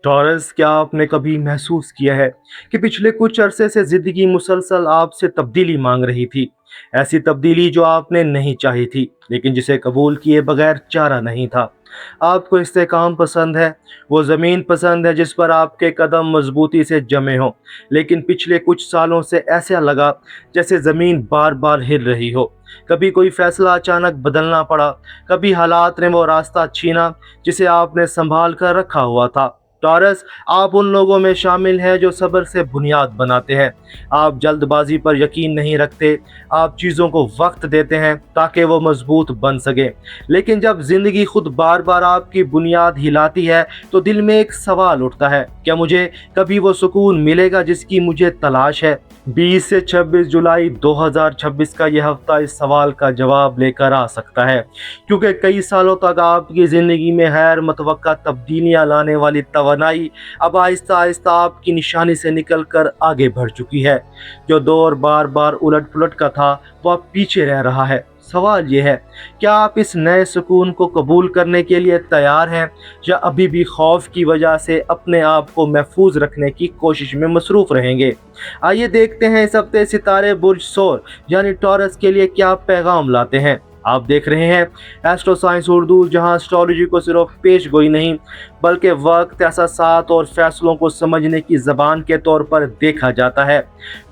Taurus, क्या आपने कभी महसूस किया है कि पिछले कुछ अरसे से जिंदगी मुसलसल आपसे तब्दीली मांग रही थी? ऐसी तब्दीली जो आपने नहीं चाही थी, लेकिन जिसे कबूल किए बगैर चारा नहीं था। आपको इस्तेकाम पसंद है, वो ज़मीन पसंद है जिस पर आपके कदम मजबूती से जमे हों, लेकिन पिछले कुछ सालों से ऐसा लगा जैसे ज़मीन बार बार हिल रही हो। कभी कोई फैसला अचानक बदलना पड़ा, कभी हालात ने वो रास्ता छीना जिसे आपने संभाल कर रखा हुआ था। टॉरस, आप उन लोगों में शामिल हैं जो सब्र से बुनियाद बनाते हैं। आप जल्दबाजी पर यकीन नहीं रखते, आप चीज़ों को वक्त देते हैं ताकि वो मजबूत बन सके। लेकिन जब ज़िंदगी खुद बार बार आपकी बुनियाद हिलाती है तो दिल में एक सवाल उठता है, क्या मुझे कभी वो सुकून मिलेगा जिसकी मुझे तलाश है? 20 से 26 जुलाई 2026 का यह हफ्ता इस सवाल का जवाब लेकर आ सकता है, क्योंकि कई सालों तक आपकी ज़िंदगी में गैर मुतवक्का तब्दीलियाँ लाने वाली तवानाई अब आहिस्ता आहिस्ता आपकी निशानी से निकल कर आगे बढ़ चुकी है। जो दौर बार बार उलट पुलट का था वो अब पीछे रह रहा है। सवाल ये है, क्या आप इस नए सुकून को कबूल करने के लिए तैयार हैं, या अभी भी खौफ की वजह से अपने आप को महफूज रखने की कोशिश में मसरूफ़ रहेंगे? आइए देखते हैं इस हफ्ते सितारे बुर्ज सौर यानी टॉरस के लिए क्या पैगाम लाते हैं। आप देख रहे हैं एस्ट्रो साइंस उर्दू, जहां एस्ट्रोलॉजी को सिर्फ पेश गोई नहीं बल्कि वक्त, एहसासात और फैसलों को समझने की ज़बान के तौर पर देखा जाता है।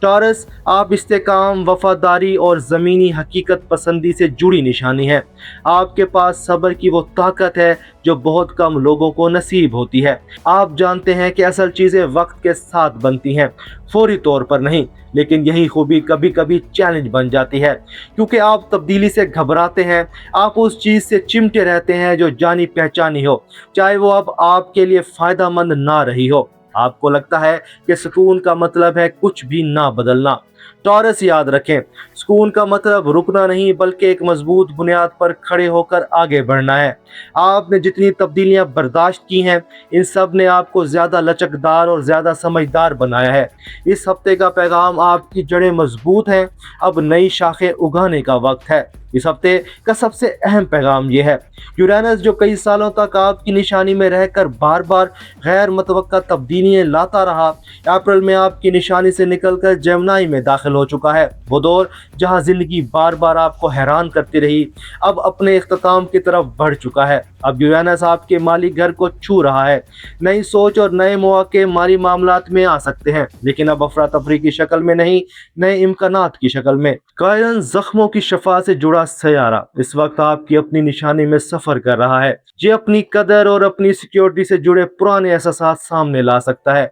टॉरस, आप इस्तेकाम, वफादारी और ज़मीनी हकीकत पसंदी से जुड़ी निशानी है। आपके पास सब्र की वो ताकत है जो बहुत कम लोगों को नसीब होती है। आप जानते हैं कि असल चीज़ें वक्त के साथ बनती हैं, फौरी तौर पर नहीं। लेकिन यही खूबी कभी कभी चैलेंज बन जाती है, क्योंकि आप तब्दीली से घबराते हैं। आप उस चीज़ से चिमटे रहते हैं जो जानी पहचानी हो, चाहे वो अब आपके लिए फ़ायदा मंद ना रही हो। आपको लगता है कि सुकून का मतलब है कुछ भी ना बदलना। टॉरस, याद रखें, सुकून का मतलब रुकना नहीं बल्कि एक मजबूत बुनियाद पर खड़े होकर आगे बढ़ना है। आपने जितनी तब्दीलियां बर्दाश्त की हैं, इन सब ने आपको ज़्यादा लचकदार और ज़्यादा समझदार बनाया है। इस हफ्ते का पैगाम, आपकी जड़ें मजबूत हैं, अब नई शाखें उगाने का वक्त है। इस हफ्ते का सबसे अहम पैगाम यह है, यूरेनस जो कई सालों तक आपकी निशानी में रहकर बार बार गैर मुतवक्का तब्दीलियां लाता रहा, अप्रैल में आपकी निशानी से निकलकर जेमिनी में दाखिल हो चुका है। वो दौर जहां जिंदगी बार बार आपको हैरान करती रही, अब अपने इख्तिताम की तरफ बढ़ चुका है। अब यूरेनस आपके माली घर को छू रहा है। नई सोच और नए मौके माली मामलात में आ सकते हैं, लेकिन अब अफरा तफरी की शक्ल में नहीं, नए इम्कानात की शक्ल में। कायरन, जख्मों की शफा से जुड़ा सयारा, इस वक्त आपकी अपनी निशानी में सफर कर रहा है। ये अपनी कदर और अपनी सिक्योरिटी से जुड़े पुराने एहसास सामने ला सकता है।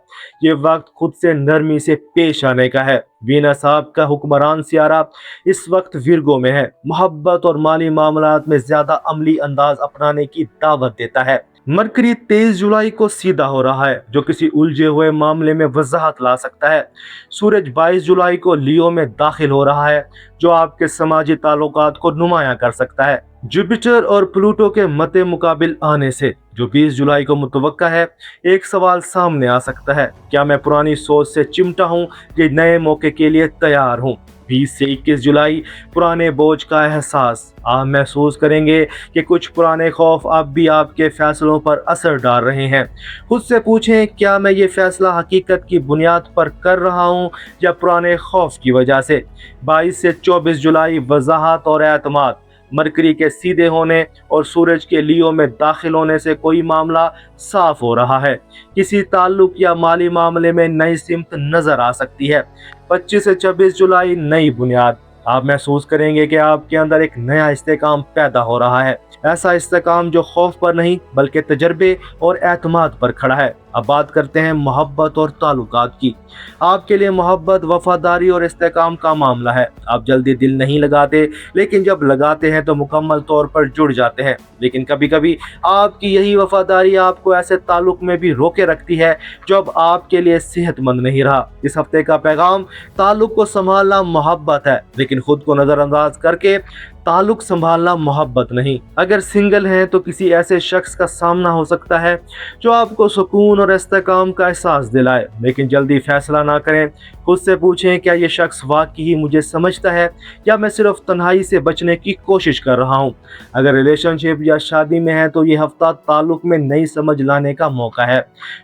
ये वक्त खुद से नरमी से पेश आने का है। वीनस, आपका हुक्मरान सियारा, इस वक्त विर्गो में है। मोहब्बत और माली मामलात में ज्यादा अमली अंदाज अपनाने की दावत देता है। मरकरी 23 जुलाई को सीधा हो रहा है, जो किसी उलझे हुए मामले में वजाहत ला सकता है। सूरज 22 जुलाई को लियो में दाखिल हो रहा है, जो आपके समाजी ताल्लुकात को नुमाया कर सकता है। जुपिटर और प्लूटो के मद्दे मुकाबिल आने से, जो 20 जुलाई को मुतवक्का है, एक सवाल सामने आ सकता है, क्या मैं पुरानी सोच से चिमटा हूँ कि नए मौके के लिए तैयार हूँ? 20 से 21 जुलाई, पुराने बोझ का एहसास। आप महसूस करेंगे कि कुछ पुराने खौफ अब भी आपके फैसलों पर असर डाल रहे हैं। खुद से पूछें, क्या मैं ये फैसला हकीकत की बुनियाद पर कर रहा हूँ या पुराने खौफ की वजह से? 22 से 24 जुलाई, वजाहत और एतमाद। मरकरी के सीधे होने और सूरज के लियो में दाखिल होने से कोई मामला साफ हो रहा है। किसी ताल्लुक या माली मामले में नई सिमत नजर आ सकती है। 25 से 26 जुलाई, नई बुनियाद। आप महसूस करेंगे कि आपके अंदर एक नया इस्तेकाम पैदा हो रहा है। ऐसा इस्तेकाम जो खौफ पर नहीं बल्कि तजर्बे और एतमाद पर खड़ा है। अब बात करते हैं मोहब्बत और ताल्लुकात की। आपके लिए मोहब्बत, वफादारी और इस्तेकाम का मामला है। आप जल्दी दिल नहीं लगाते, लेकिन जब लगाते हैं तो मुकम्मल तौर पर जुड़ जाते हैं। लेकिन कभी कभी आपकी यही वफादारी आपको ऐसे ताल्लुक में भी रोके रखती है जो अब आपके लिए सेहतमंद नहीं रहा। इस हफ्ते का पैगाम, ताल्लुक को संभालना मोहब्बत है, लेकिन खुद को नज़रअंदाज करके ताल्लुक संभालना मोहब्बत नहीं। अगर सिंगल हैं तो किसी ऐसे शख्स का सामना हो सकता है जो आपको सुकून और इस्तेकाम का एहसास दिलाए, लेकिन जल्दी फैसला ना करें। खुद से पूछें, क्या ये शख्स वाकई ही मुझे समझता है या मैं सिर्फ तन्हाई से बचने की कोशिश कर रहा हूँ। अगर रिलेशनशिप या शादी में है तो ये हफ्ता ताल्लुक में नई समझ लाने का मौका है।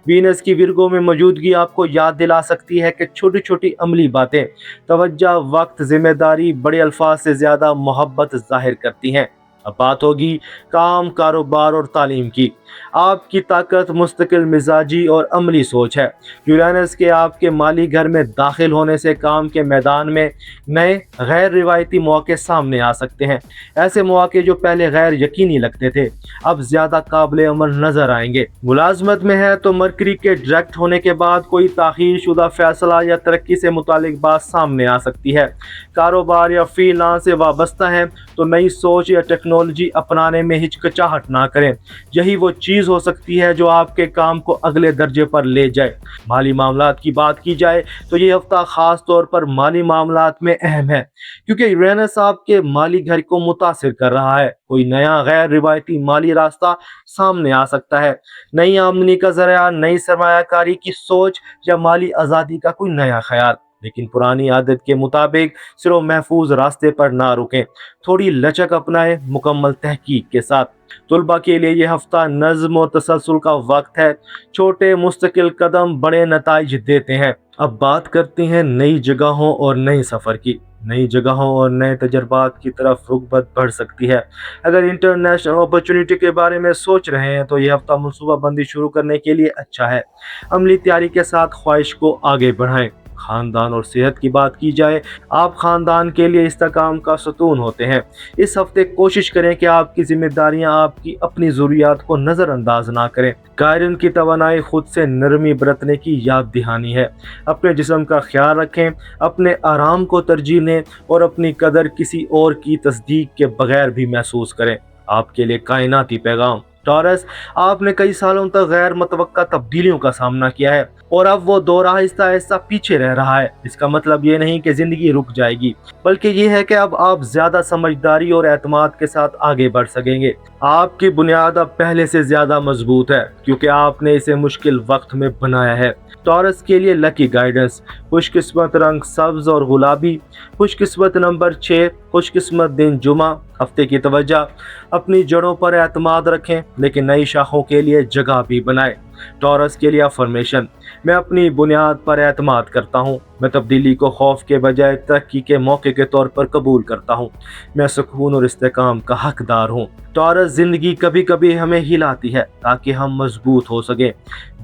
वीनस की विर्गो में मौजूदगी आपको याद दिला सकती है कि छोटी छोटी अमली बातें, तवज्जो, वक्त, जिम्मेदारी बड़े अल्फाज से ज़्यादा मोहब्बत जाहिर करती हैं। अब बात होगी काम, कारोबार और तालीम की। आपकी ताकत मुस्तकिल मिजाजी और अमली सोच है। यूरेनस के आपके माली घर में दाखिल होने से काम के मैदान में नए गैर रिवायती मौके सामने आ सकते हैं। ऐसे मौके जो पहले गैर यकीनी लगते थे अब ज़्यादा काबिल अमल नजर आएंगे। मुलाजमत में है तो मरकरी के डायरेक्ट होने के बाद कोई ताख़ीर शुदा फैसला या तरक्की से मुतालिक बात सामने आ सकती है। कारोबार या फ्रीलांस से वाबस्ता है तो नई सोच या टेक्नोलॉजी अपनाने में हिचकिचाहट ना करें। यही वो चीज़ हो सकती है जो आपके काम को अगले दर्जे पर ले जाए। माली मामलात की बात की जाए तो ये हफ्ता ख़ास तौर पर माली मामलात में अहम है, क्योंकि यूरेनस आपके माली घर को मुतासिर कर रहा है। कोई नया गैर रिवायती माली रास्ता सामने आ सकता है। नई आमदनी का जरिया, नई सरमायाकारी की सोच या माली आज़ादी का कोई नया ख्याल। लेकिन पुरानी आदत के मुताबिक सिर्फ महफूज रास्ते पर ना रुकें, थोड़ी लचक अपनाएं मुकम्मल तहकीक के साथ। तुलबा के लिए यह हफ्ता नज़्म और तसलसल का वक्त है। छोटे मुस्तकिल कदम बड़े नताइज देते हैं। अब बात करते हैं नई जगहों और नए सफ़र की। नई जगहों और नए तजर्बात की तरफ रुग़बत बढ़ सकती है। अगर इंटरनेशनल अपॉर्चुनिटी के बारे में सोच रहे हैं तो यह हफ्ता मनसूबाबंदी शुरू करने के लिए अच्छा है। अमली तैयारी के साथ ख्वाहिश को आगे बढ़ाएं। खानदान और सेहत की बात की जाए, आप खानदान के लिए इस्तेकाम का सतून होते हैं। इस हफ्ते कोशिश करें कि आपकी जिम्मेदारियां आपकी अपनी ज़रूरियात को नज़रअंदाज ना करें। कायरन की तवानाई खुद से नरमी बरतने की याद दहानी है। अपने जिस्म का ख्याल रखें, अपने आराम को तरजीह दें और अपनी कदर किसी और की तस्दीक के बगैर भी महसूस करें। आपके लिए कायनाती पैगाम। टॉरस, आपने कई सालों तक गैर मुतवक्का तब्दीलियों का सामना किया है और अब वो दौर आहिस्ता आहिस्ता पीछे रह रहा है। इसका मतलब ये नहीं कि जिंदगी रुक जाएगी, बल्कि ये है कि अब आप ज्यादा समझदारी और एतमाद के साथ आगे बढ़ सकेंगे। आपकी बुनियाद अब पहले से ज्यादा मजबूत है, क्योंकि आपने इसे मुश्किल वक्त में बनाया है। टॉरस के लिए लकी गाइडेंस। खुशकिस्मत रंग सब्ज और गुलाबी। खुशकिस्मत नंबर 6। खुशकिस्मत दिन जुमा। हफ्ते की तवज्जो, अपनी जड़ों पर एतमाद रखें, लेकिन नई शाखों के लिए जगह भी बनाएं। टॉरस के लिए अफर्मेशन। मैं अपनी बुनियाद पर एतमाद करता हूँ। मैं तब्दीली को खौफ के बजाय तरक्की के मौके के तौर पर कबूल करता हूँ। मैं सुकून और इस्तेकाम का हकदार हूँ। टॉरस, जिंदगी कभी कभी हमें हिलाती है ताकि हम मजबूत हो सकें।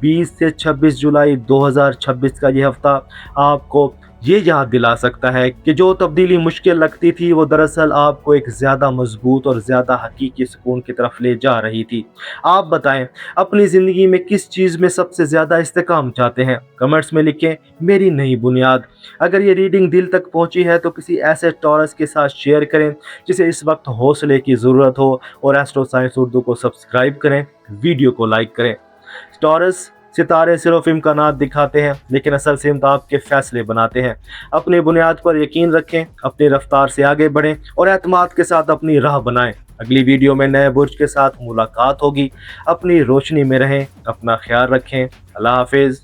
20 से 26 जुलाई 2026 का ये हफ्ता आपको ये याद दिला सकता है कि जो तब्दीली मुश्किल लगती थी वो दरअसल आपको एक ज़्यादा मजबूत और ज़्यादा हकीकी सुकून की तरफ ले जा रही थी। आप बताएं, अपनी ज़िंदगी में किस चीज़ में सबसे ज़्यादा इस्तेकाम चाहते हैं? कमेंट्स में लिखें मेरी नई बुनियाद। अगर ये रीडिंग दिल तक पहुंची है तो किसी ऐसे टॉरस के साथ शेयर करें जिसे इस वक्त हौसले की ज़रूरत हो, और एस्ट्रो साइंस उर्दू को सब्सक्राइब करें, वीडियो को लाइक करें। टॉरस, सितारे सिर्फ इम्कानात दिखाते हैं, लेकिन असल सिमत आपके फैसले बनाते हैं। अपनी बुनियाद पर यकीन रखें, अपनी रफ्तार से आगे बढ़ें और एतमाद के साथ अपनी राह बनाएं। अगली वीडियो में नए बुर्ज के साथ मुलाकात होगी। अपनी रोशनी में रहें, अपना ख्याल रखें। अल्लाह हाफिज़।